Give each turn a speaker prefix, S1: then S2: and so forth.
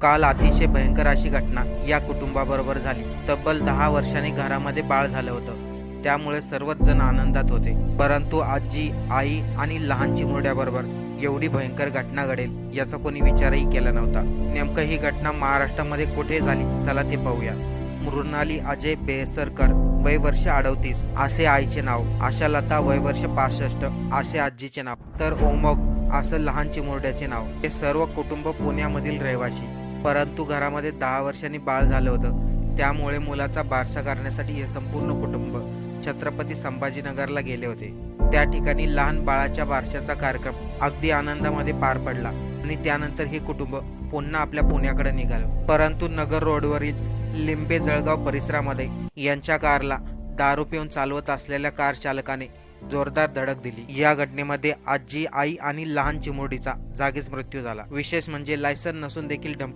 S1: काल अतिशय भयंकर अशी घटना या कुटुंबाबरोबर झाली। तब्बल 10 वर्षांनी घरामध्ये बाळ झालं होतं, त्यामुळे सर्वच जण आनंदात होते। परंतु आजी, आई आणि लहान चिमुरड्याबरोबर एवढी भयंकर घटना घडेल याचा कोणी विचारही केला नव्हता। नेमकं ही घटना महाराष्ट्रामध्ये कुठे झाली, चला ते पाहूया। मृणाली अजय बेसरकर, वय वर्ष 38 असे आईचे नाव, आशालता वय वर्ष 65 असे आजीचे नाव, तर ओमोग असं लहान चिमुरड्याचे नाव। हे सर्व कुटुंब पुण्यामधील रहिवासी। परंतु घरामध्ये 10 वर्षांनी बाळ झालं होतं, त्यामुळे मुलाचा बारसा करण्यासाठी हे संपूर्ण कुटुंब छत्रपती संभाजीनगरला गेले होते। त्या ठिकाणी लहान बाळाच्या बारशाचा कार्यक्रम अगदी आनंदामध्ये पार पडला आणि त्यानंतर हे कुटुंब पुन्हा आपल्या पुण्याकडे निघालं। परंतु नगर रोडवरील लिंबे जळगाव परिसरामध्ये यांच्या कारला दारू पिऊन चालवत असलेल्या कार चालकाने जोरदार धडक दिली। या घटनेमध्ये आजी, आई आणि लहान चिमुरडीचा जागीच मृत्यू झाला। विशेष म्हणजे लायसन नसून देखील डंपर